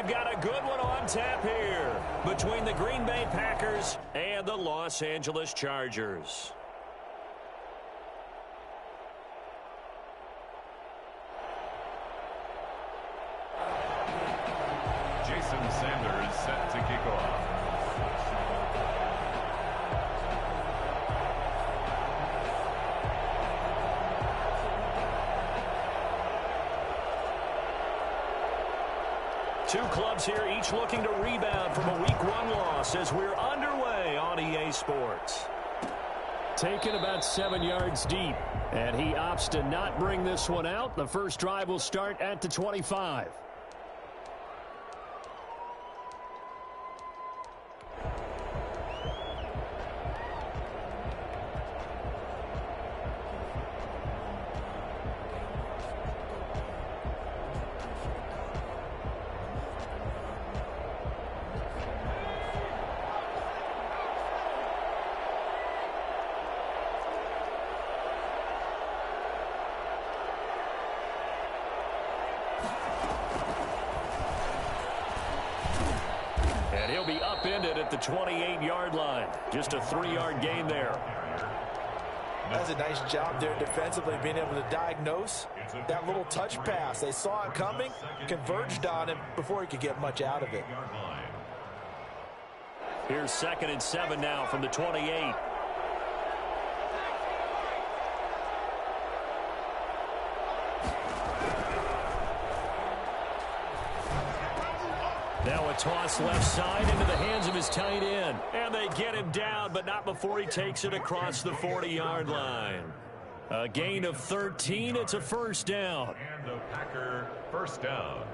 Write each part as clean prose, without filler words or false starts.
we've got a good one on tap here between the Green Bay Packers and the Los Angeles Chargers. Jason Sanders set to kick off. Two clubs here, each looking to rebound from a Week 1 loss as we're underway on EA Sports. Taken about 7 yards deep, and he opts to not bring this one out. The first drive will start at the 25. And he'll be upended at the 28-yard line. Just a 3-yard gain there. That's a nice job there defensively, being able to diagnose that little touch pass. They saw it coming, converged on him before he could get much out of it. Here's 2nd and 7 now from the 28. Now a toss left side into the hands of his tight end. And they get him down, but not before he takes it across the 40-yard line. A gain of 13. It's a first down. And the Packer first down.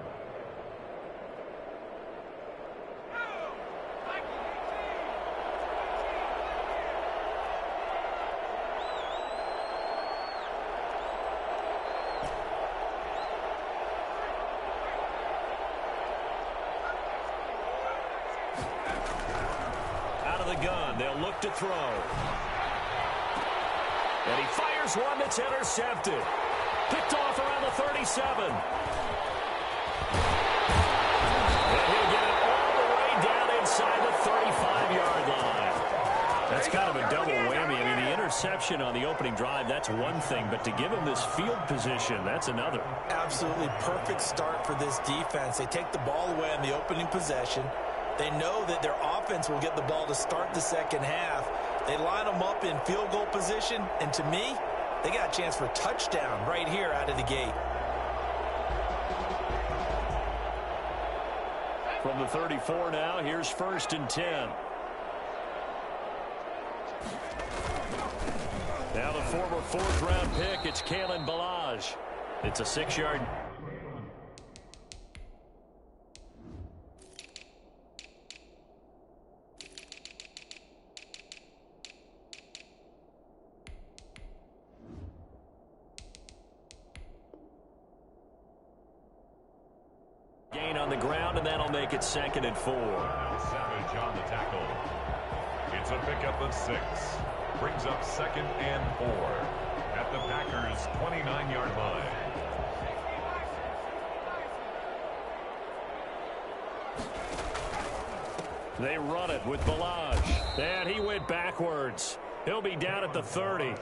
Gun. They'll look to throw. And he fires one that's intercepted. Picked off around the 37. And he'll get it all the way down inside the 35-yard line. That's kind of a double whammy. I mean, the interception on the opening drive, that's one thing. But to give him this field position, that's another. Absolutely perfect start for this defense. They take the ball away on the opening possession. They know that their offense will get the ball to start the second half. They line them up in field goal position, and to me, they got a chance for a touchdown right here out of the gate. From the 34 now, here's 1st and 10. Now the former 4th-round pick, it's Kalen Ballage. It's a 6-yard. Gain on the ground, and that'll make it 2nd and 4. Savage on the tackle. It's a pickup of 6. Brings up 2nd and 4 at the Packers' 29-yard line. They run it with Ballage, and he went backwards. He'll be down at the 30.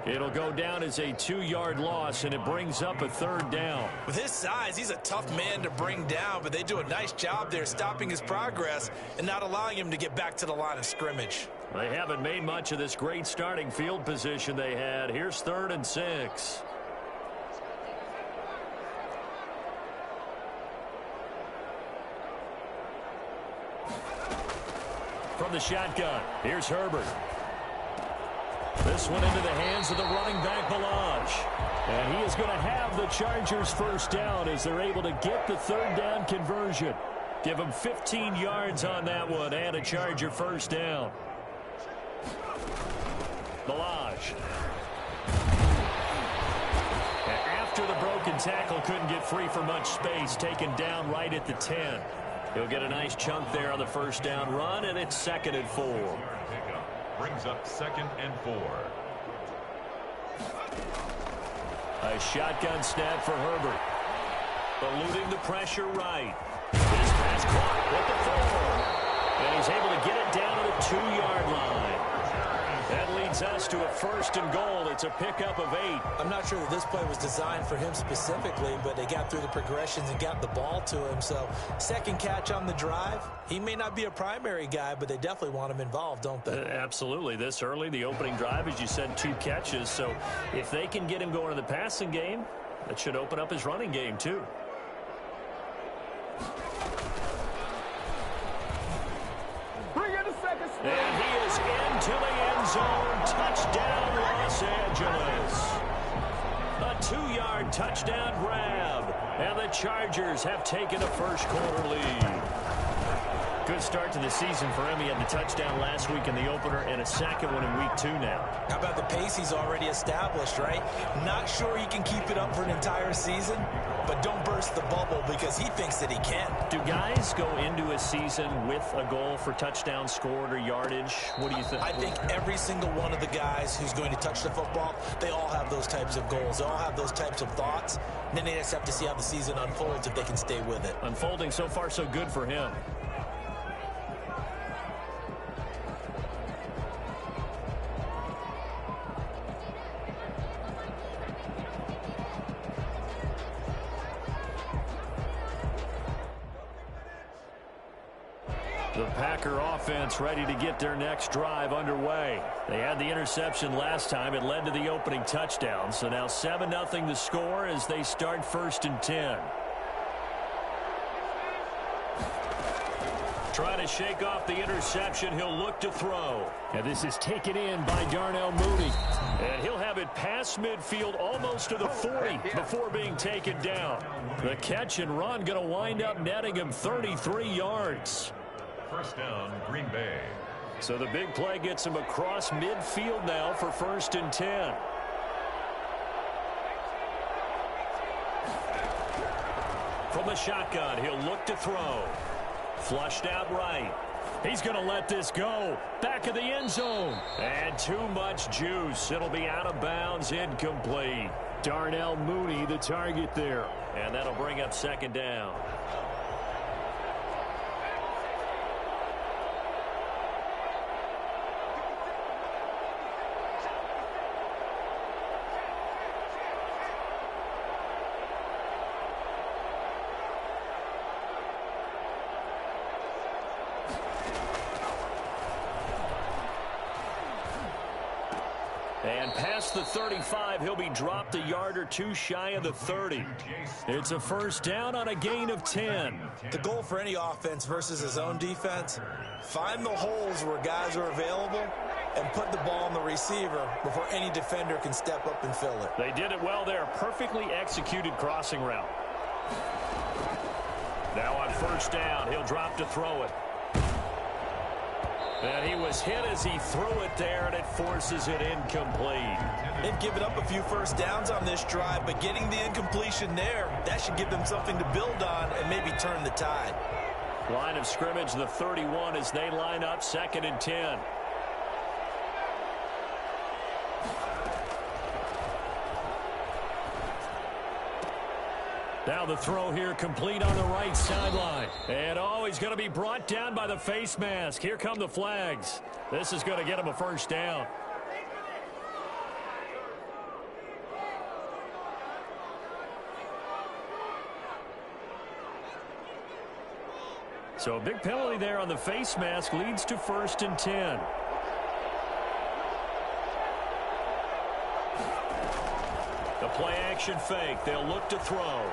It'll go down as a 2-yard loss, and it brings up a 3rd down. With his size, he's a tough man to bring down, but they do a nice job there stopping his progress and not allowing him to get back to the line of scrimmage. They haven't made much of this great starting field position they had. Here's 3rd and 6. From the shotgun, here's Herbert. This one into the hands of the running back, Ballage. And he is going to have the Chargers first down as they're able to get the 3rd down conversion. Give him 15 yards on that one and a Charger first down. Ballage. After the broken tackle, couldn't get free for much space, taken down right at the 10. He'll get a nice chunk there on the first down run, and it's 2nd and 4. Brings up 2nd and 4. A shotgun snap for Herbert. Eluding the pressure right. His pass first and goal. It's a pickup of 8. I'm not sure that this play was designed for him specifically, but they got through the progressions and got the ball to him. So second catch on the drive. He may not be a primary guy, but they definitely want him involved, don't they? Absolutely. This early, the opening drive, as you said, 2 catches. So if they can get him going in the passing game, that should open up his running game too. And he is into the end zone. Touchdown, Los Angeles. A 2-yard touchdown grab. And the Chargers have taken a first-quarter lead. Good start to the season for him. He had the touchdown last week in the opener and a second one in week 2 now. How about the pace he's already established, right? Not sure he can keep it up for an entire season, but don't burst the bubble because he thinks that he can. Do guys go into a season with a goal for touchdown scored or yardage? What do you think? I think every single one of the guys who's going to touch the football, they all have those types of goals. They all have those types of thoughts. And then they just have to see how the season unfolds if they can stay with it. Unfolding so far so good for him. The Packer offense ready to get their next drive underway. They had the interception last time. It led to the opening touchdown. So now 7-0 the score as they start 1st and 10. Trying to shake off the interception. He'll look to throw. And this is taken in by Darnell Mooney. And he'll have it past midfield almost to the 40 before being taken down. The catch and run going to wind up netting him 33 yards. First down, Green Bay. So the big play gets him across midfield now for 1st and 10. From the shotgun, he'll look to throw. Flushed out right. He's going to let this go. Back of the end zone. And too much juice. It'll be out of bounds, incomplete. Darnell Mooney, the target there. And that'll bring up 2nd down. And past the 35, he'll be dropped a yard or 2 shy of the 30. It's a first down on a gain of 10. The goal for any offense versus his own defense, find the holes where guys are available and put the ball on the receiver before any defender can step up and fill it. They did it well there. Perfectly executed crossing route. Now on first down, he'll drop to throw it. And he was hit as he threw it there, and it forces it incomplete. They've given up a few first downs on this drive, but getting the incompletion there, that should give them something to build on and maybe turn the tide. Line of scrimmage, the 31 as they line up 2nd and 10. Now the throw here complete on the right sideline. And he's going to be brought down by the face mask. Here come the flags. This is going to get him a first down. So a big penalty there on the face mask leads to 1st and 10. The play action fake. They'll look to throw.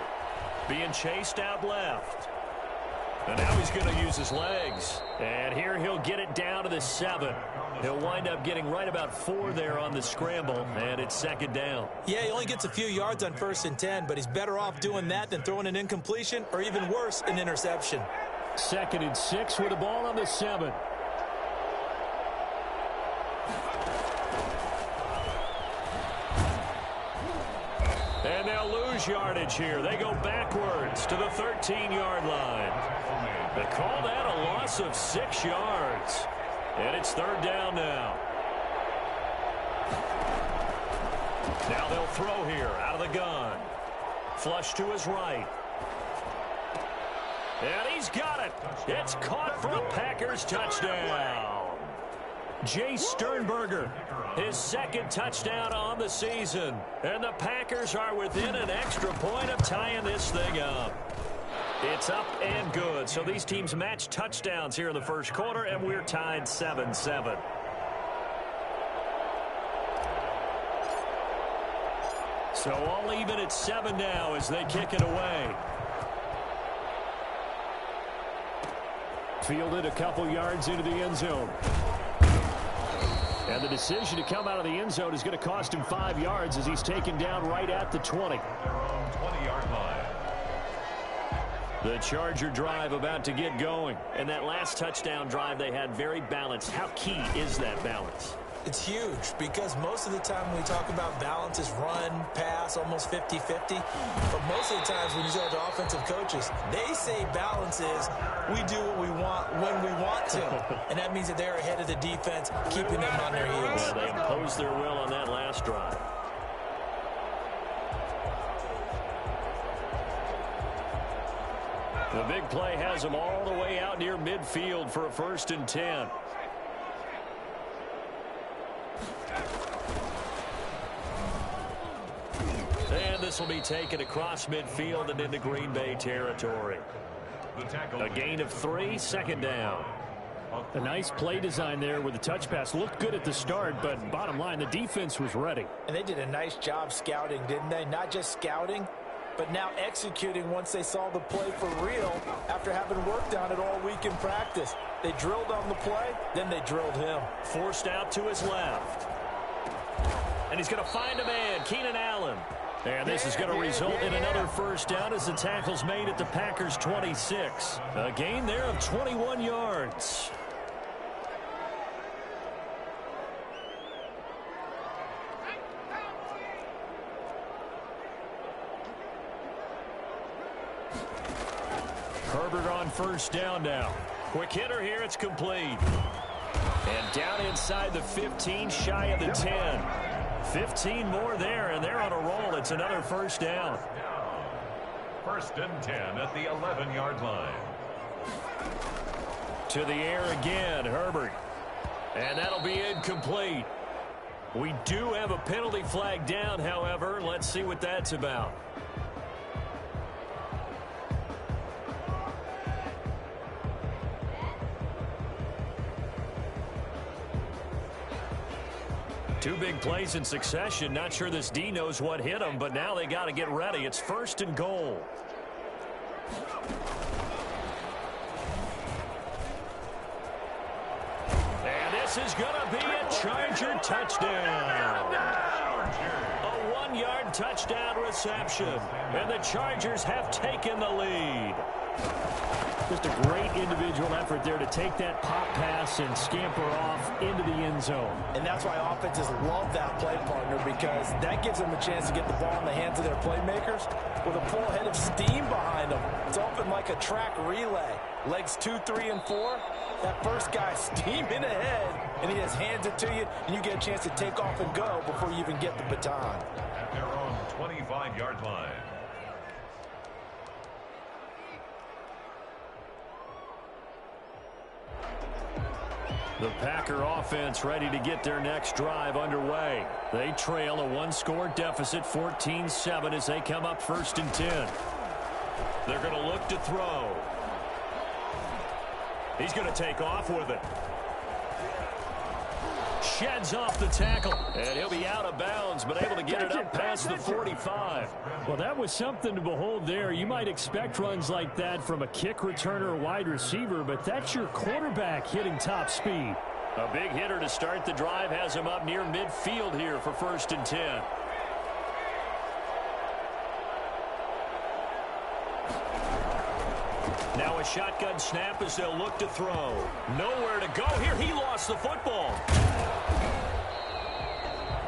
Being chased out left. And now he's going to use his legs. And here he'll get it down to the 7. He'll wind up getting right about 4 there on the scramble. And it's 2nd down. Yeah, he only gets a few yards on 1st and 10, but he's better off doing that than throwing an incompletion or even worse, an interception. 2nd and 6 with the ball on the 7. And they'll lose yardage here. They go backwards to the 13-yard line. They call that a loss of 6 yards. And it's 3rd down now. Now they'll throw here out of the gun. Flush to his right. And he's got it. It's caught for a Packers touchdown. Jace Sternberger, his second touchdown on the season. And the Packers are within an extra point of tying this thing up. It's up and good. So these teams match touchdowns here in the first quarter, and we're tied 7-7. So all even at 7 now as they kick it away. Fielded a couple yards into the end zone. And the decision to come out of the end zone is going to cost him 5 yards as he's taken down right at the 20. Their own 20-yard line. The Charger drive about to get going. And that last touchdown drive they had very balanced. How key is that balance? It's huge because most of the time when we talk about balance is run, pass, almost 50-50. But most of the times when you talk to offensive coaches, they say balance is we do what we want when we want to. And that means that they're ahead of the defense, keeping them on their heels. Well, they imposed their will on that last drive. The big play has them all the way out near midfield for a 1st and 10. And this will be taken across midfield and into Green Bay territory. A gain of 3, 2nd down. A nice play design there with the touch pass. Looked good at the start, but bottom line, the defense was ready. And they did a nice job scouting, didn't they? Not just scouting, but now executing once they saw the play for real after having worked on it all week in practice. They drilled on the play, then they drilled him. Forced out to his left. And he's going to find a man, Keenan Allen. And this is going to result in another 1st down as the tackle's made at the Packers' 26. A gain there of 21 yards. Herbert on 1st down now. Quick hitter here, it's complete. And down inside the 15, shy of the 10. 15 more there, and they're on a roll. It's another 1st down. 1st and 10 at the 11-yard line. To the air again, Herbert. And that'll be incomplete. We do have a penalty flag down, however. Let's see what that's about. Two big plays in succession. Not sure this D knows what hit him, but now they got to get ready. It's 1st and goal. And this is going to be a Charger touchdown. A 1-yard touchdown reception. And the Chargers have taken the lead. Just a great individual effort there to take that pop pass and scamper off into the end zone. And that's why offenses love that play partner, because that gives them a chance to get the ball in the hands of their playmakers with a full head of steam behind them. It's often like a track relay. Legs 2, 3, and 4. That first guy steaming ahead, and he just hands it to you, and you get a chance to take off and go before you even get the baton. At their own 25-yard line. The Packer offense ready to get their next drive underway. They trail a 1-score deficit, 14-7, as they come up 1st and 10. They're going to look to throw. He's going to take off with it. Sheds off the tackle, and he'll be out of bounds, but able to get it up past the 45. Well, that was something to behold there. You might expect runs like that from a kick returner or wide receiver, but that's your quarterback hitting top speed. A big hitter to start the drive has him up near midfield here for 1st and 10. Now a shotgun snap as they'll look to throw. Nowhere to go here. He lost the football.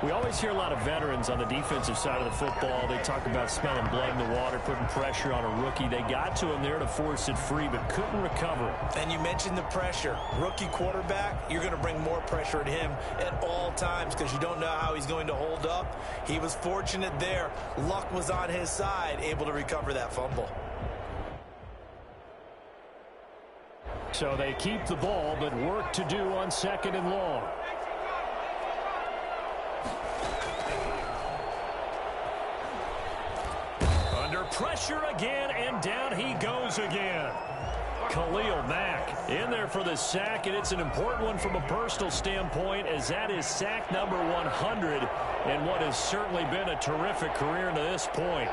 We always hear a lot of veterans on the defensive side of the football. They talk about smelling blood in the water, putting pressure on a rookie. They got to him there to force it free, but couldn't recover. And you mentioned the pressure. Rookie quarterback, you're going to bring more pressure at him at all times because you don't know how he's going to hold up. He was fortunate there. Luck was on his side, able to recover that fumble. So they keep the ball, but work to do on 2nd and long. Under pressure again, and down he goes again. Khalil Mack in there for the sack, and it's an important one from a personal standpoint, as that is sack number 100 in what has certainly been a terrific career to this point.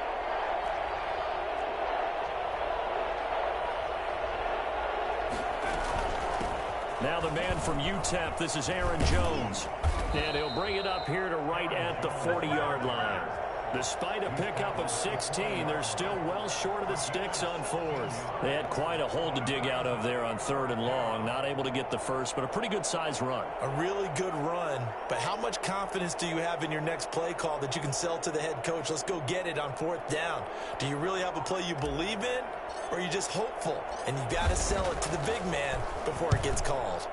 Now the man from UTEP, this is Aaron Jones. And he'll bring it up here to right at the 40-yard line. Despite a pickup of 16, they're still well short of the sticks on 4th. They had quite a hole to dig out of there on 3rd and long. Not able to get the first, but a pretty good-sized run. A really good run, but how much confidence do you have in your next play call that you can sell to the head coach? Let's go get it on 4th down. Do you really have a play you believe in, or are you just hopeful? And you got to sell it to the big man before it gets called.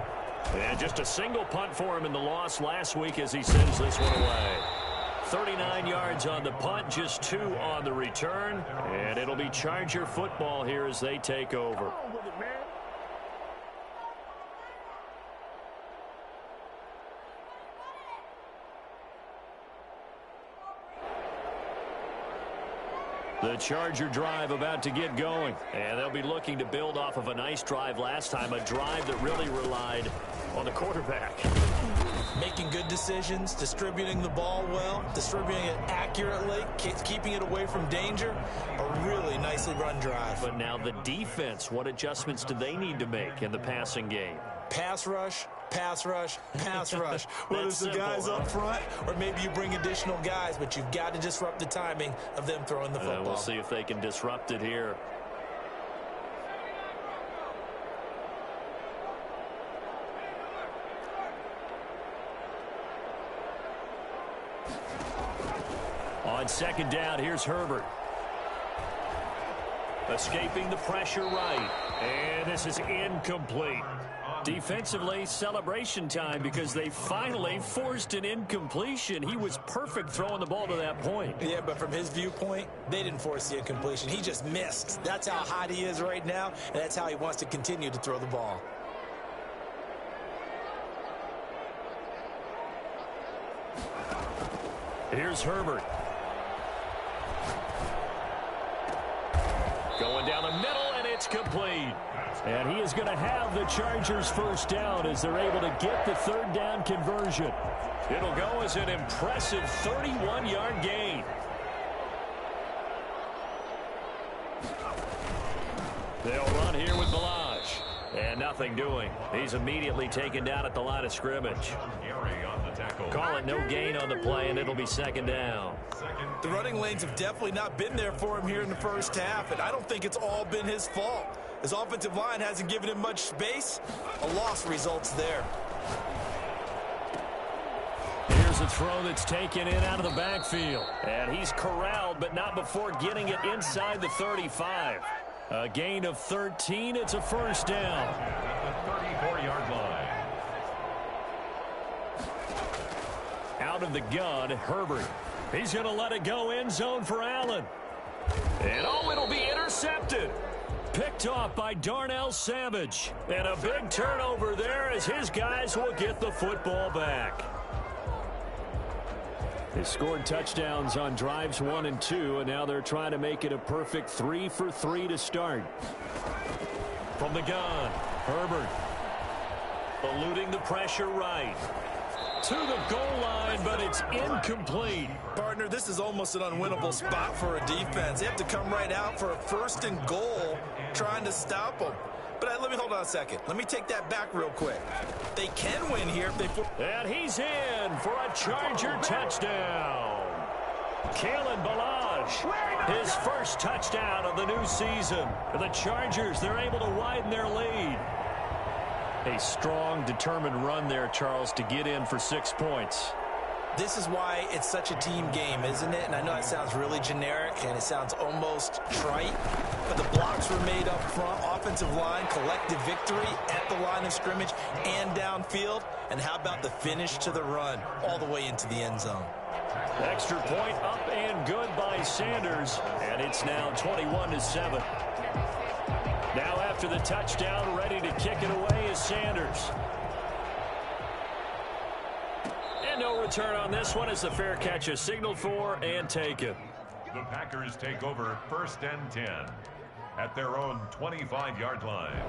And just a single punt for him in the loss last week as he sends this one away. 39 yards on the punt, just 2 on the return. And it'll be Charger football here as they take over. The Charger drive about to get going. And they'll be looking to build off of a nice drive last time, a drive that really relied on the quarterback. Making good decisions, distributing the ball well, distributing it accurately, keeping it away from danger. A really nicely run drive. But now the defense, what adjustments do they need to make in the passing game? Pass rush, pass rush, pass rush. Whether it's the guys up front or maybe you bring additional guys, but you've got to disrupt the timing of them throwing the football. We'll see if they can disrupt it here. On 2nd down, here's Herbert. Escaping the pressure right. And this is incomplete. Defensively, celebration time because they finally forced an incompletion. He was perfect throwing the ball to that point. Yeah, but from his viewpoint, they didn't force the incompletion. He just missed. That's how hot he is right now, and that's how he wants to continue to throw the ball. Here's Herbert. Going down the middle, and it's complete. And he is going to have the Chargers first down as they're able to get the 3rd down conversion. It'll go as an impressive 31-yard gain. They'll run here with Balazs. And nothing doing. He's immediately taken down at the line of scrimmage. Call it no gain on the play, and it'll be 2nd down. The running lanes have definitely not been there for him here in the first half, and I don't think it's all been his fault. His offensive line hasn't given him much space. A loss results there. Here's a throw that's taken in out of the backfield. And he's corralled, but not before getting it inside the 35. A gain of 13. It's a first down. At the 34-yard line. Out of the gun, Herbert. He's going to let it go end zone for Allen. And it'll be intercepted. Picked off by Darnell Savage. And a big turnover there as his guys will get the football back. They scored touchdowns on drives 1 and 2, and now they're trying to make it a perfect 3 for 3 to start. From the gun, Herbert. Eluding the pressure right. To the goal line, but it's incomplete. Partner, this is almost an unwinnable spot for a defense. They have to come right out for a 1st and goal trying to stop them. But let me hold on a second. Let me take that back real quick. They can win here if they... And he's in for a Charger touchdown. Kalen Balazs, his first touchdown of the new season. The Chargers, they're able to widen their lead. A strong, determined run there, Charles, to get in for 6 points. This is why it's such a team game, isn't it? And I know it sounds really generic and it sounds almost trite, but the blocks were made up front, offensive line, collective victory at the line of scrimmage and downfield. And how about the finish to the run all the way into the end zone? Extra point up and good by Sanders, and it's now 21-7. Now after the touchdown, ready to kick it away is Sanders. And no return on this one as the fair catch is signaled for and taken. The Packers take over 1st and 10 at their own 25-yard line.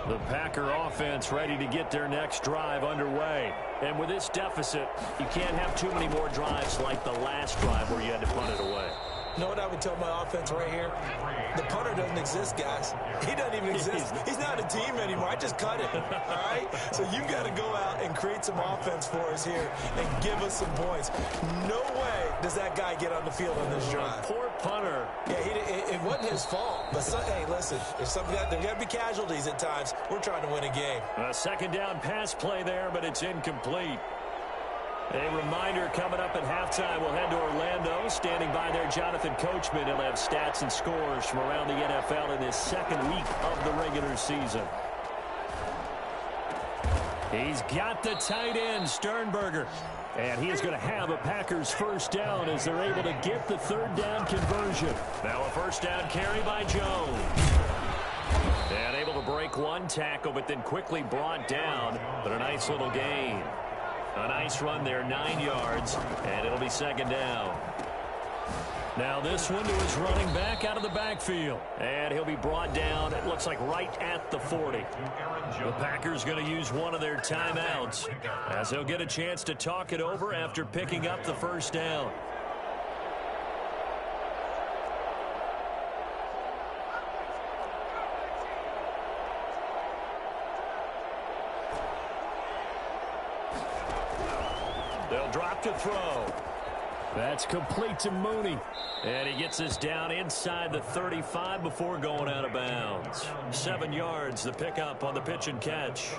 The Packer offense ready to get their next drive underway. And with this deficit, you can't have too many more drives like the last drive where you had to punt it away. You know what I would tell my offense right here? The punter doesn't exist, guys. He doesn't even exist. He's not a team anymore. I just cut him, all right? So you've got to go out and create some offense for us here and give us some points. No way does that guy get on the field on this drive. Poor punter. Yeah, it wasn't his fault. But, hey, listen, there's got to be casualties at times. We're trying to win a game. A second down pass play there, but it's incomplete. A reminder coming up at halftime, we'll head to Orlando. Standing by there, Jonathan Coachman. He'll have stats and scores from around the NFL in this second week of the regular season. He's got the tight end, Sternberger. And he is going to have a Packers first down as they're able to get the third down conversion. Now a first down carry by Jones. And able to break one tackle, but then quickly brought down. But a nice little gain. A nice run there, 9 yards, and it'll be second down. Now this one to his running back out of the backfield. And he'll be brought down, it looks like right at the 40. The Packers going to use one of their timeouts as they'll get a chance to talk it over after picking up the first down. They'll drop to throw. That's complete to Mooney. And he gets us down inside the 35 before going out of bounds. 7 yards, the pickup on the pitch and catch.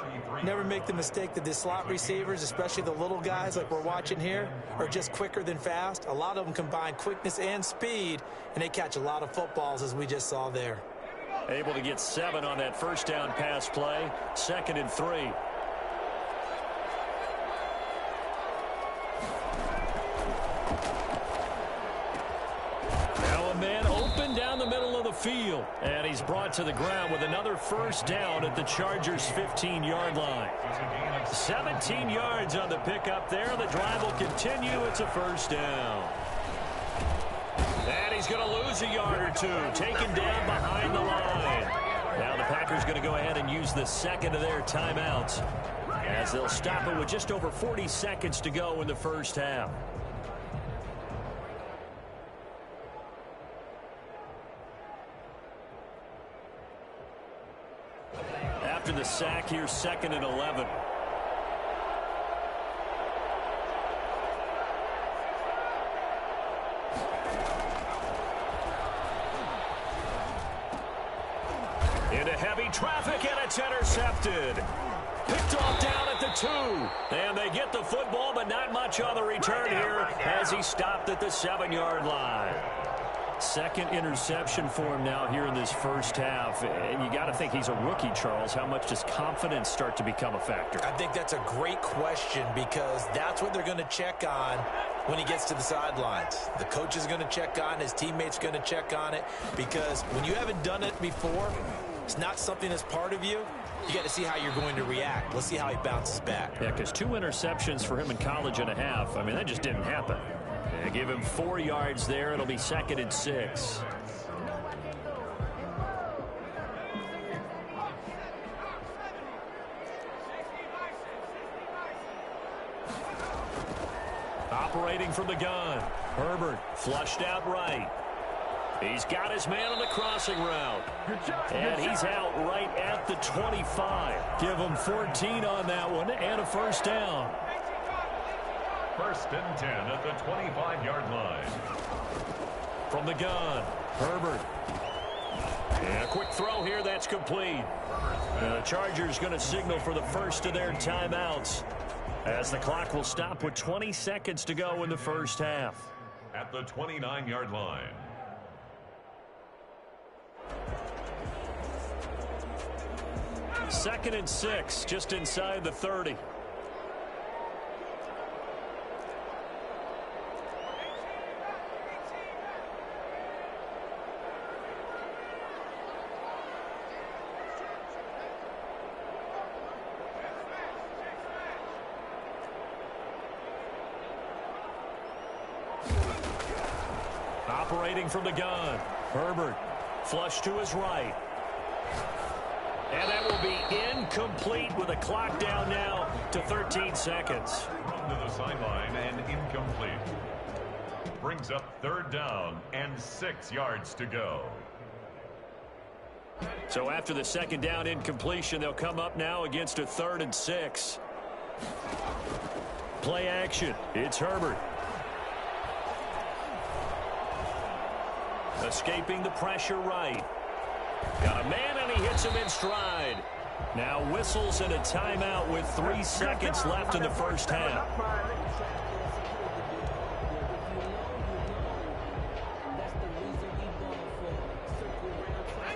Never make the mistake that the slot receivers, especially the little guys like we're watching here, are just quicker than fast. A lot of them combine quickness and speed, and they catch a lot of footballs, as we just saw there. Able to get 7 on that first down pass play. 2nd and 3. Field, and he's brought to the ground with another first down at the Chargers' 15-yard line. 17 yards on the pickup there. The drive will continue. It's a first down. And he's going to lose a yard or two, taken down behind the line. Now the Packers going to go ahead and use the second of their timeouts as they'll stop it with just over 40 seconds to go in the first half. After the sack, here's 2nd and 11. Into heavy traffic, and it's intercepted. Picked off down at the 2. And they get the football, but not much on the return here as he stopped at the 7-yard line. Second interception for him now here in this first half. And you got to think he's a rookie, Charles. How much does confidence start to become a factor? I think that's a great question because that's what they're going to check on when he gets to the sidelines. The coach is going to check on, his teammates going to check on it, because when you haven't done it before, it's not something that's part of you. You got to see how you're going to react. Let's see how he bounces back. Yeah, because 2 interceptions for him in college and a half. I mean, that just didn't happen. They give him 4 yards there. It'll be 2nd and 6. Operating from the gun. Herbert flushed out right. He's got his man on the crossing route. And he's out right at the 25. Give him 14 on that one and a first down. 1st and 10 at the 25-yard line. From the gun, Herbert. And a quick throw here, that's complete. The Chargers going to signal for the first of their timeouts as the clock will stop with 20 seconds to go in the first half. At the 29-yard line. Second and 6, just inside the 30. Operating from the gun. Herbert. Flush to his right. And that will be incomplete with a clock down now to 13 seconds. Run to the sideline and incomplete. Brings up 3rd down and 6 yards to go. So after the 2nd down incompletion, they'll come up now against a 3rd and 6. Play action. It's Herbert. Escaping the pressure right. Got a man, and he hits him in stride. Now whistles and a timeout with 3 seconds left in the first half.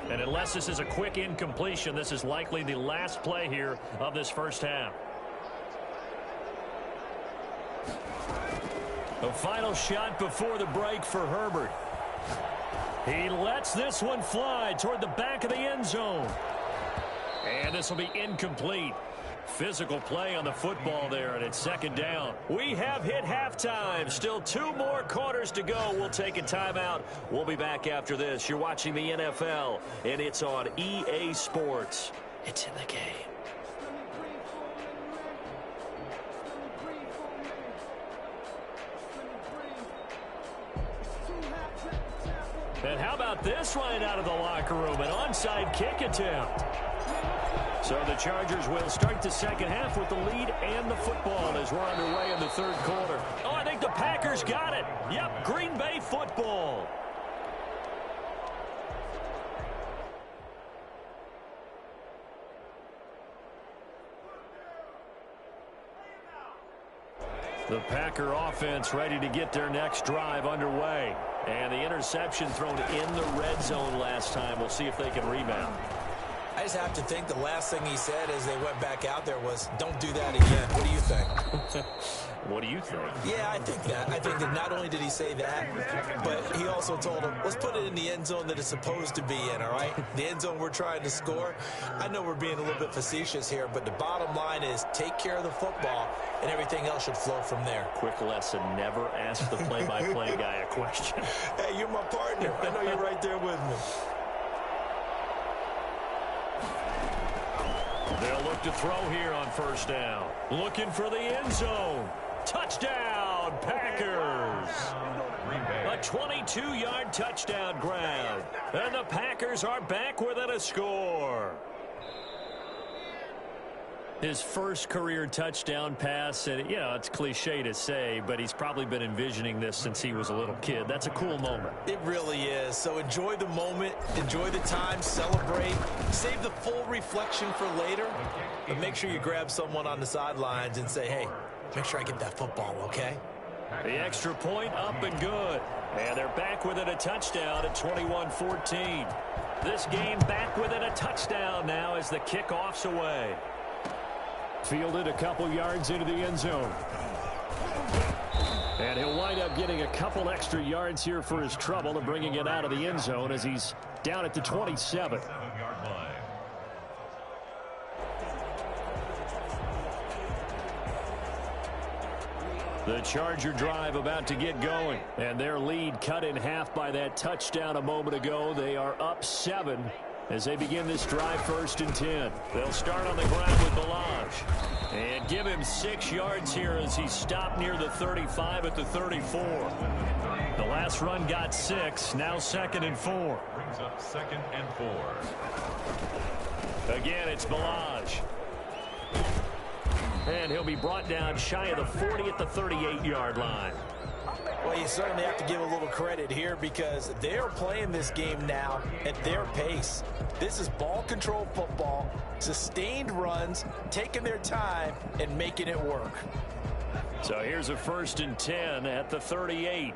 And unless this is a quick incompletion, this is likely the last play here of this first half. A final shot before the break for Herbert. He lets this one fly toward the back of the end zone. And this will be incomplete. Physical play on the football there, and it's 2nd down. We have hit halftime. Still 2 more quarters to go. We'll take a timeout. We'll be back after this. You're watching the NFL, and it's on EA Sports. It's in the game. And how about this right out of the locker room? An onside kick attempt. So the Chargers will start the second half with the lead and the football as we're underway in the 3rd quarter. Oh, I think the Packers got it. Yep, Green Bay football. The Packer offense ready to get their next drive underway. And the interception thrown in the red zone last time. We'll see if they can rebound. I just have to think the last thing he said as they went back out there was, don't do that again. What do you think? What do you think? Yeah, I think that. I think that not only did he say that, but he also told him, let's put it in the end zone that it's supposed to be in, all right? The end zone we're trying to score. I know we're being a little bit facetious here, but the bottom line is take care of the football, and everything else should flow from there. Quick lesson, never ask the play-by-play guy a question. Hey, you're my partner. I know you're right there with me. They'll look to throw here on 1st down. Looking for the end zone. Touchdown, Packers. A 22-yard touchdown grab. And the Packers are back within a score. His first career touchdown pass, and, you know, it's cliche to say, but he's probably been envisioning this since he was a little kid. That's a cool moment. It really is. So enjoy the moment, enjoy the time, celebrate, save the full reflection for later, but make sure you grab someone on the sidelines and say, hey, make sure I get that football, okay? The extra point up and good. And they're back within a touchdown at 21-14. This game back within a touchdown now as the kickoff's away. Fielded a couple yards into the end zone. And he'll wind up getting a couple extra yards here for his trouble and bringing it out of the end zone as he's down at the 27. The Charger drive about to get going. And their lead cut in half by that touchdown a moment ago. They are up 7. As they begin this drive 1st and 10. They'll start on the ground with Balaj. And give him 6 yards here as he stopped near the 35 at the 34. The last run got 6. Now 2nd and 4. Brings up 2nd and 4. Again, it's Balaj. And he'll be brought down shy of the 40 at the 38-yard line. Well, you certainly have to give a little credit here because they're playing this game now at their pace. This is ball control football, sustained runs, taking their time, and making it work. So here's a 1st and 10 at the 38.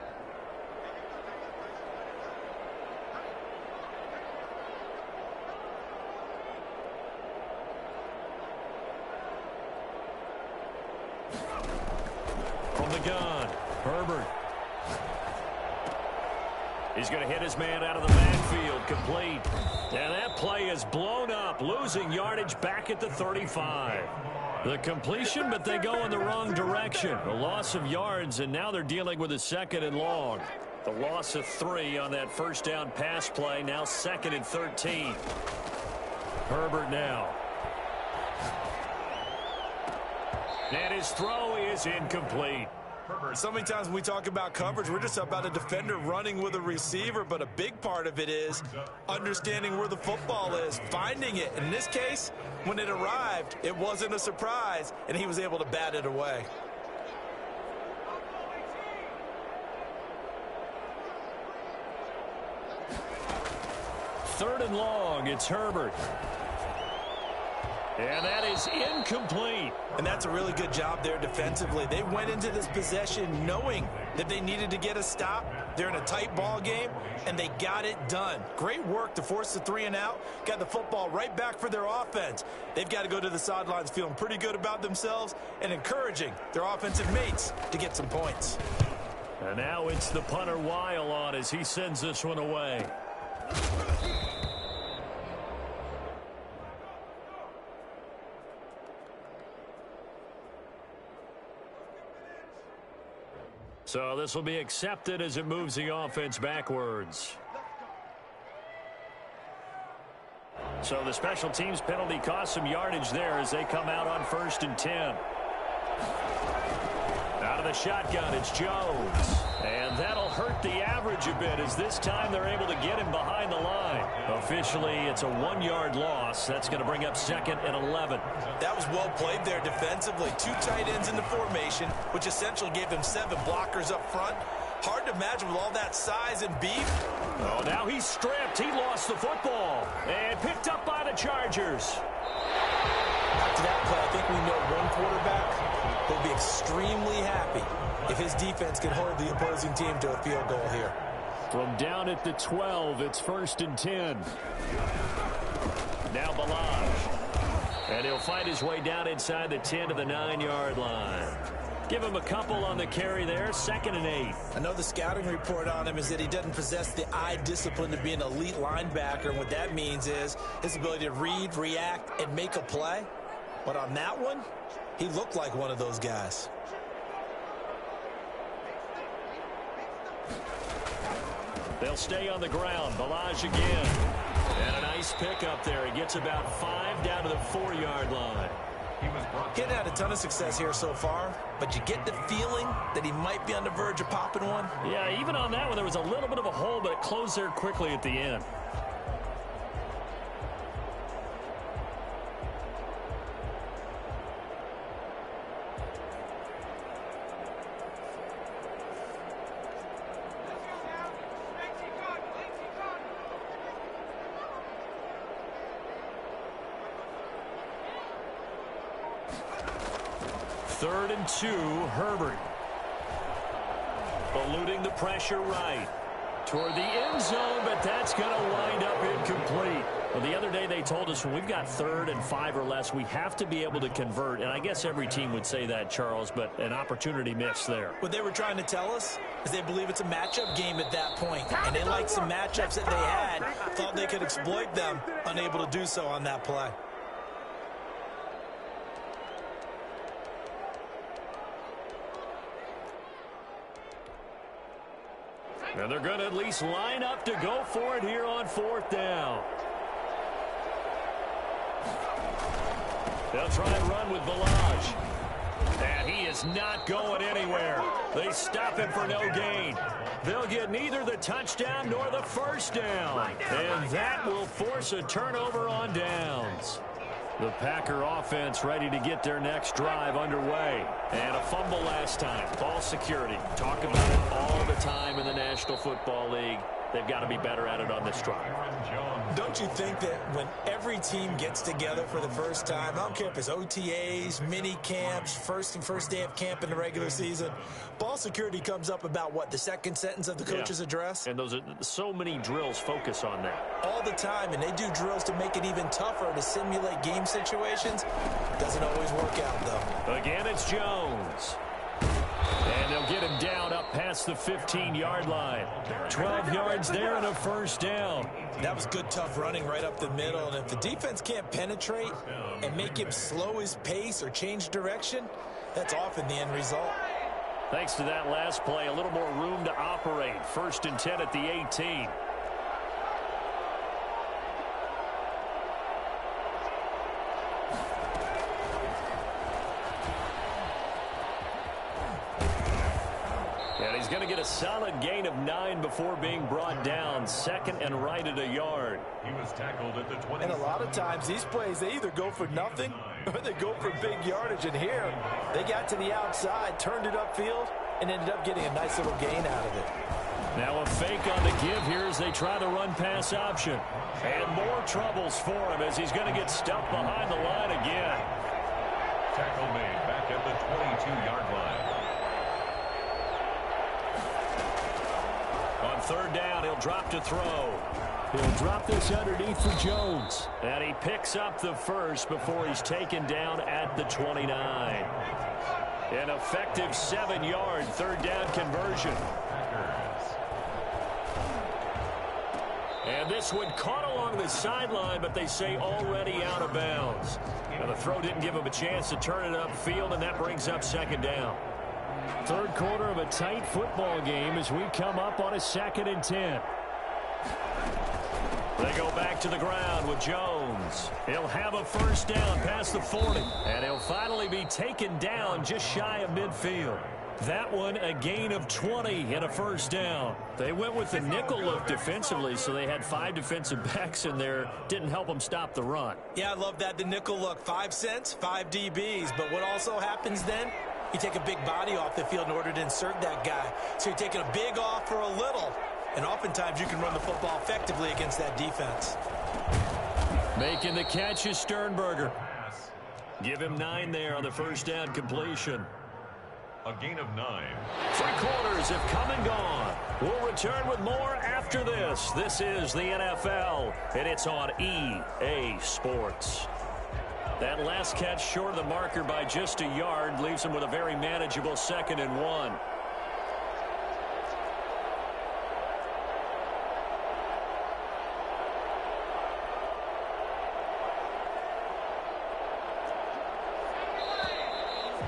From the gun, Herbert. He's going to hit his man out of the backfield, complete. And that play is blown up, losing yardage back at the 35. The completion, but they go in the wrong direction. A loss of yards, and now they're dealing with a 2nd and long. The loss of 3 on that first down pass play. Now 2nd and 13. Herbert now. And his throw is incomplete. So many times when we talk about coverage, we're just about a defender running with a receiver, but a big part of it is understanding where the football is, finding it. In this case, when it arrived, it wasn't a surprise, and he was able to bat it away. Third and long, it's Herbert. And that is incomplete. And that's a really good job there defensively. They went into this possession knowing that they needed to get a stop. They're in a tight ball game, and they got it done. Great work to force the 3 and out. Got the football right back for their offense. They've got to go to the sidelines feeling pretty good about themselves and encouraging their offensive mates to get some points. And now it's the punter Weil on as he sends this one away. So this will be accepted as it moves the offense backwards. So the special teams penalty cost some yardage there as they come out on 1st and 10. Out of the shotgun, it's Jones. And that'll hurt the average a bit as this time they're able to get him behind the line. Officially, it's a 1-yard loss. That's going to bring up 2nd and 11. That was well played there defensively. 2 tight ends in the formation, which essentially gave them 7 blockers up front. Hard to imagine with all that size and beef. Oh, now he's stripped. He lost the football. And picked up by the Chargers. After that play, I think we know one quarterback will be extremely happy if his defense can hold the opposing team to a field goal here. From down at the 12, it's 1st and 10. Now Balaj. And he'll fight his way down inside the 10 to the 9-yard line. Give him a couple on the carry there, 2nd and 8. I know the scouting report on him is that he doesn't possess the eye discipline to be an elite linebacker. And what that means is his ability to read, react, and make a play. But on that one, he looked like one of those guys. They'll stay on the ground. Balaj again. And a nice pickup there. He gets about 5 down to the 4-yard line. He hadn't had a ton of success here so far, but you get the feeling that he might be on the verge of popping one. Yeah, even on that one, there was a little bit of a hole, but it closed there quickly at the end. Third and 2, Herbert. Eluding the pressure right. Toward the end zone, but that's going to wind up incomplete. Well, the other day they told us when we've got 3rd and 5 or less, we have to be able to convert. And I guess every team would say that, Charles, but an opportunity missed there. What they were trying to tell us is they believe it's a matchup game at that point. And they liked some matchups that they had, thought they could exploit them, unable to do so on that play. And they're going to at least line up to go for it here on 4th down. They'll try and run with Balaj. And he is not going anywhere. They stop him for no gain. They'll get neither the touchdown nor the first down. And that will force a turnover on downs. The Packer offense ready to get their next drive underway. And a fumble last time. Ball security. Talk about it all the time in the National Football League. They've got to be better at it on this drive. Don't you think that when every team gets together for the first time, I don't care if it's OTAs, mini camps, first day of camp in the regular season, ball security comes up about what, the second sentence of the coach's address? And those are so many drills focus on that. All the time, and they do drills to make it even tougher to simulate game situations. Doesn't always work out, though. Again, it's Jones. And they'll get him down up past the 15-yard line. 12 yards there and a first down. That was good, tough running right up the middle. And if the defense can't penetrate and make him slow his pace or change direction, that's often the end result. Thanks to that last play, a little more room to operate. 1st and 10 at the 18. And he's going to get a solid gain of 9 before being brought down. 2nd and right at a yard. He was tackled at the 20. And a lot of times these plays, they either go for nothing or they go for big yardage. And here, they got to the outside, turned it upfield, and ended up getting a nice little gain out of it. Now a fake on the give here as they try the run-pass option. And more troubles for him as he's going to get stuffed behind the line again. Tackle made back at the 22-yard line. On 3rd down, he'll drop to throw. He'll drop this underneath for Jones. And he picks up the first before he's taken down at the 29. An effective 7-yard 3rd down conversion. And this one caught along the sideline, but they say already out of bounds. Now the throw didn't give him a chance to turn it upfield, and that brings up 2nd down. 3rd quarter of a tight football game as we come up on a 2nd and 10. They go back to the ground with Jones. He'll have a 1st down past the 40. And he'll finally be taken down just shy of midfield. That one a gain of 20 and a 1st down. They went with the nickel look defensively, so they had 5 defensive backs in there. Didn't help them stop the run. Yeah, I love that, the nickel look. 5 cents, 5 DBs. But what also happens then? You take a big body off the field in order to insert that guy. So you're taking a big off for a little. And oftentimes you can run the football effectively against that defense. Making the catch is Sternberger. Give him 9 there on the 1st down completion. A gain of 9. 3 quarters have come and gone. We'll return with more after this. This is the NFL, and it's on EA Sports. That last catch short of the marker by just a yard leaves him with a very manageable 2nd and 1.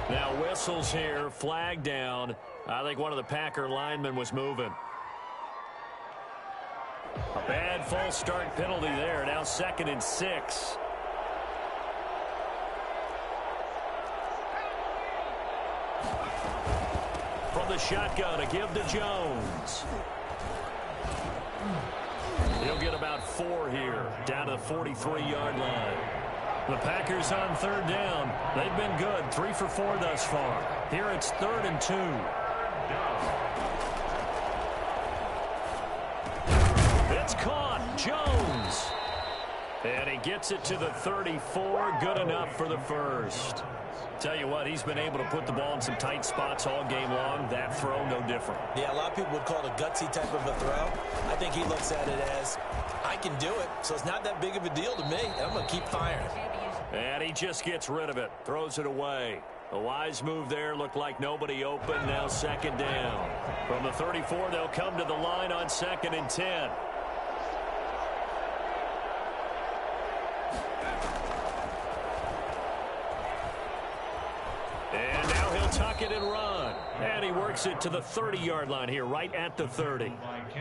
Now whistles here, flag down. I think one of the Packer linemen was moving. A bad false start penalty there. Now 2nd and 6. From the shotgun, a give to Jones. He'll get about 4 here, down to the 43-yard line. The Packers on 3rd down. They've been good, 3 for 4 thus far. Here it's 3rd and 2. It's caught. Jones. And he gets it to the 34. Good enough for the 1st. Tell you what, he's been able to put the ball in some tight spots all game long. That throw, no different. Yeah, a lot of people would call it a gutsy type of a throw. I think he looks at it as, I can do it, so it's not that big of a deal to me. I'm going to keep firing. And he just gets rid of it, throws it away. A wise move there, looked like nobody open, now 2nd down. From the 34, they'll come to the line on 2nd and 10. And now he'll tuck it and run. And he works it to the 30-yard line here, right at the 30.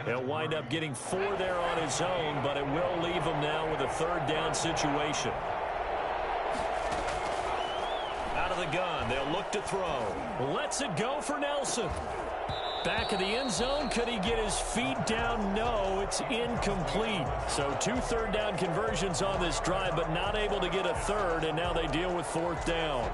He'll wind up getting 4 there on his own, but it will leave him now with a 3rd down situation. Out of the gun, they'll look to throw. Lets it go for Nelson. Back of the end zone, could he get his feet down? No, it's incomplete. So 2 3rd down conversions on this drive, but not able to get a 3rd, and now they deal with 4th down.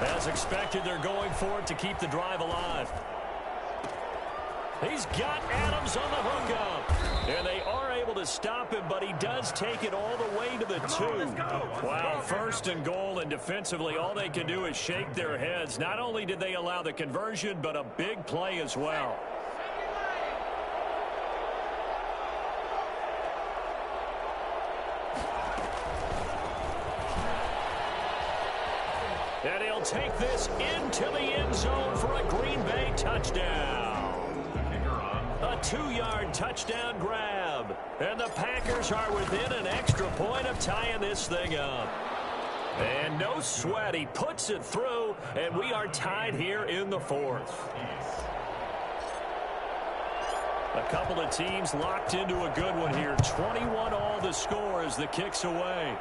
As expected, they're going for it to keep the drive alive. He's got Adams on the hookup. And they are able able to stop him, but he does take it all the way to the 2. Wow, first and goal, and defensively, all they can do is shake their heads. Not only did they allow the conversion, but a big play as well. And he'll take this into the end zone for a Green Bay touchdown. A 2-yard touchdown grab. And the Packers are within an extra point of tying this thing up. And no sweat. He puts it through, and we are tied here in the 4th. A couple of teams locked into a good one here. 21-all the score as the kick's away.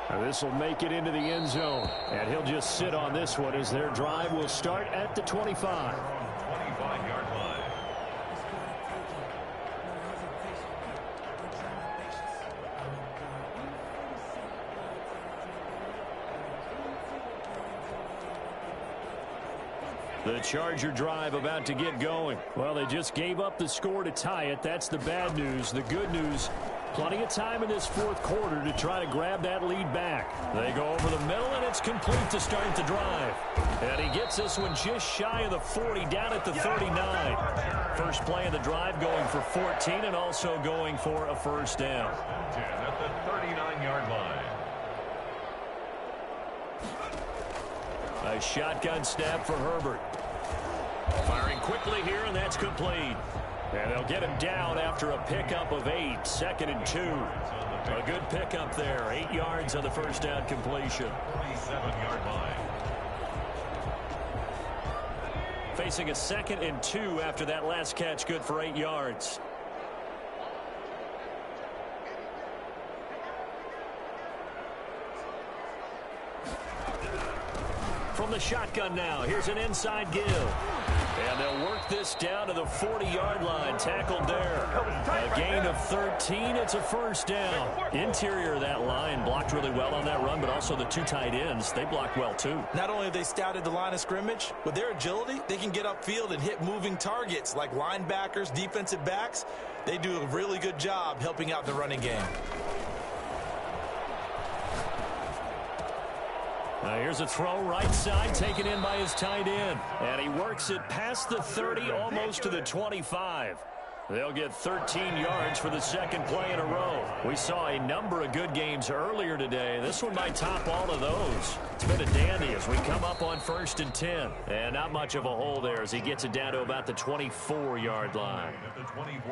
Now this will make it into the end zone, and he'll just sit on this one as their drive will start at the 25. 25-yard line. The Charger drive about to get going. Well, they just gave up the score to tie it. That's the bad news. The good news, plenty of time in this 4th quarter to try to grab that lead back. They go over the middle, and it's complete to start the drive. And he gets this one just shy of the 40, down at the 39. First play of the drive going for 14 and also going for a first down. 10 at the 39-yard line. A shotgun snap for Herbert. Firing quickly here, and that's complete. And they'll get him down after a pickup of 8, 2nd and 2. A good pickup there, 8 yards on the first down completion. 47-yard line. Facing a 2nd and 2 after that last catch, good for 8 yards. From the shotgun now, here's an inside give. And they'll work this down to the 40-yard line, tackled there. A gain of 13, it's a first down. Interior of that line blocked really well on that run, but also the 2 tight ends, they blocked well too. Not only have they scouted the line of scrimmage, with their agility, they can get upfield and hit moving targets like linebackers, defensive backs. They do a really good job helping out the running game. Here's a throw right side, taken in by his tight end. And he works it past the 30, almost to the 25. They'll get 13 yards for the 2nd play in a row. We saw a number of good games earlier today. This one might top all of those. It's been a dandy as we come up on 1st and 10. And not much of a hole there as he gets it down to about the 24-yard line.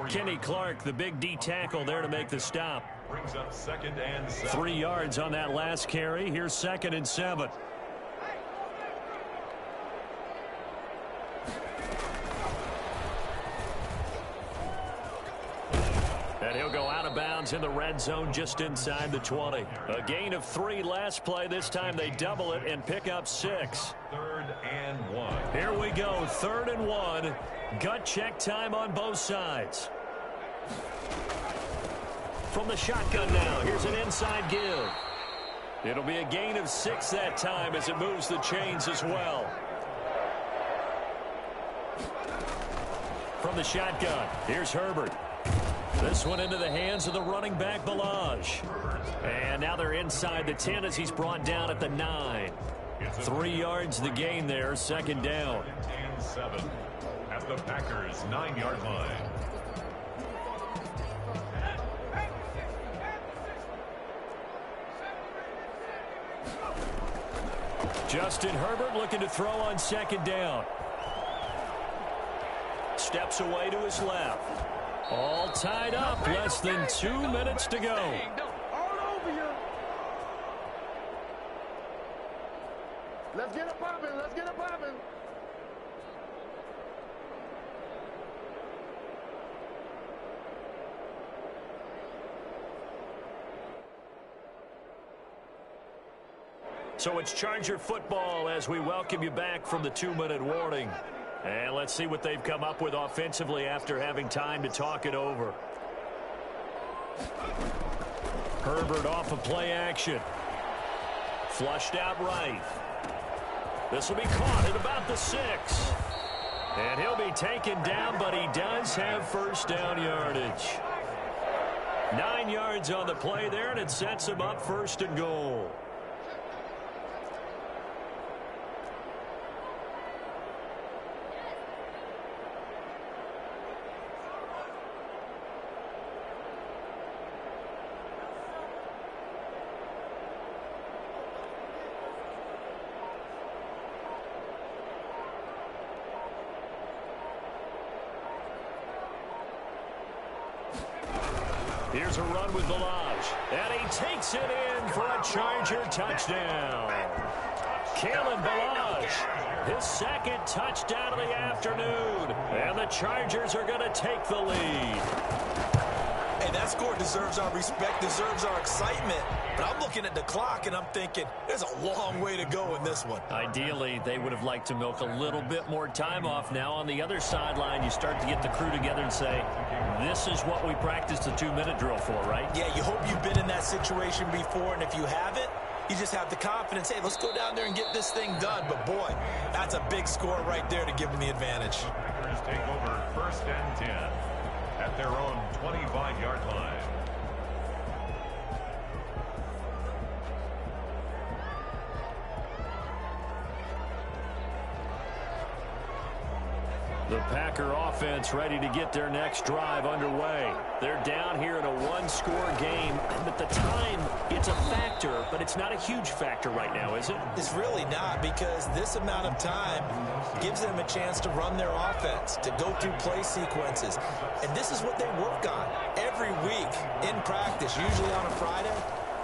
Kenny Clark, the big D tackle there to make the stop. Brings up 2nd and 7. 3 yards on that last carry. Here's 2nd and 7. And he'll go out of bounds in the red zone just inside the 20. A gain of 3 last play. This time they double it and pick up 6. 3rd and 1. Here we go, 3rd and 1. Gut check time on both sides. From the shotgun now, here's an inside give. It'll be a gain of 6 that time as it moves the chains as well. From the shotgun, here's Herbert. This one into the hands of the running back, Ballage. And now they're inside the 10 as he's brought down at the 9. 3 yards the gain there, 2nd down. And 7 at the Packers' 9-yard line. Justin Herbert looking to throw on 2nd down. Steps away to his left. All tied up. Less than 2 minutes to go. Let's get it popping. Let's get it popping. So it's Charger football as we welcome you back from the 2-minute warning. And let's see what they've come up with offensively after having time to talk it over. Herbert off of play action. Flushed out right. This will be caught at about the 6. And he'll be taken down, but he does have first down yardage. 9 yards on the play there, and it sets him up 1st and goal. Here's a run with Balaj, and he takes it in for a Charger touchdown. Kalen Balaj, his 2nd touchdown of the afternoon, and the Chargers are going to take the lead. Hey, that score deserves our respect, deserves our excitement. But I'm looking at the clock, and I'm thinking, there's a long way to go in this one. Ideally, they would have liked to milk a little bit more time off. Now on the other sideline, you start to get the crew together and say, this is what we practiced the 2-minute drill for, right? Yeah, you hope you've been in that situation before, and if you haven't, you just have the confidence, hey, let's go down there and get this thing done. But, boy, that's a big score right there to give them the advantage. Packers take over 1st and 10 at their own 25-yard line. The Packer offense ready to get their next drive underway. They're down here in a 1-score game. At the time, it's a factor, but it's not a huge factor right now, is it? It's really not, because this amount of time gives them a chance to run their offense, to go through play sequences. And this is what they work on every week in practice, usually on a Friday.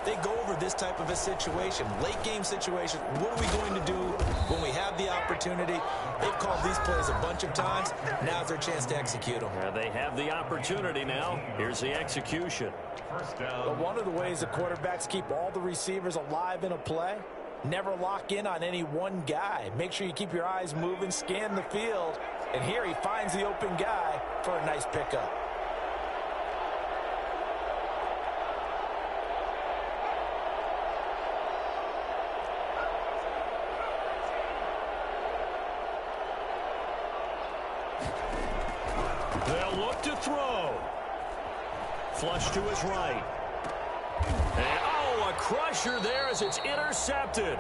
They go over this type of a situation, late-game situation. What are we going to do when we have the opportunity? They've called these plays a bunch of times. Now's their chance to execute them. Yeah, they have the opportunity now. Here's the execution. 1st down. But one of the ways the quarterbacks keep all the receivers alive in a play, never lock in on any one guy. Make sure you keep your eyes moving, scan the field. And here he finds the open guy for a nice pickup. They'll look to throw. Flush to his right. And, oh, a crusher there as it's intercepted.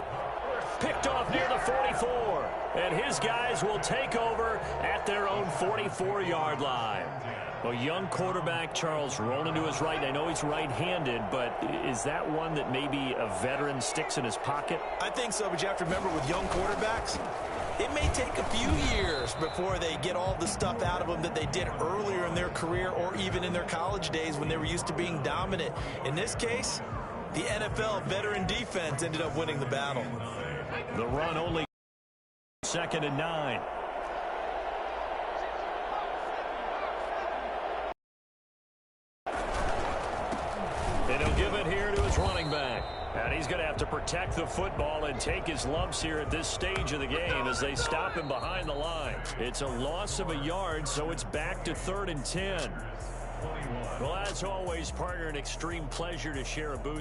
Picked off near the 44. And his guys will take over at their own 44-yard line. A young quarterback, Charles, rolling to his right. I know he's right-handed, but is that one that maybe a veteran sticks in his pocket? I think so, but you have to remember with young quarterbacks, it may take a few years before they get all the stuff out of them that they did earlier in their career or even in their college days when they were used to being dominant. In this case, the NFL veteran defense ended up winning the battle. The run only 2nd and 9. And he'll give it here to his running back. And he's going to have to protect the football and take his lumps here at this stage of the game as they stop him behind the line. It's a loss of a yard, so it's back to 3rd and 10. Well, as always, partner, an extreme pleasure to share a booth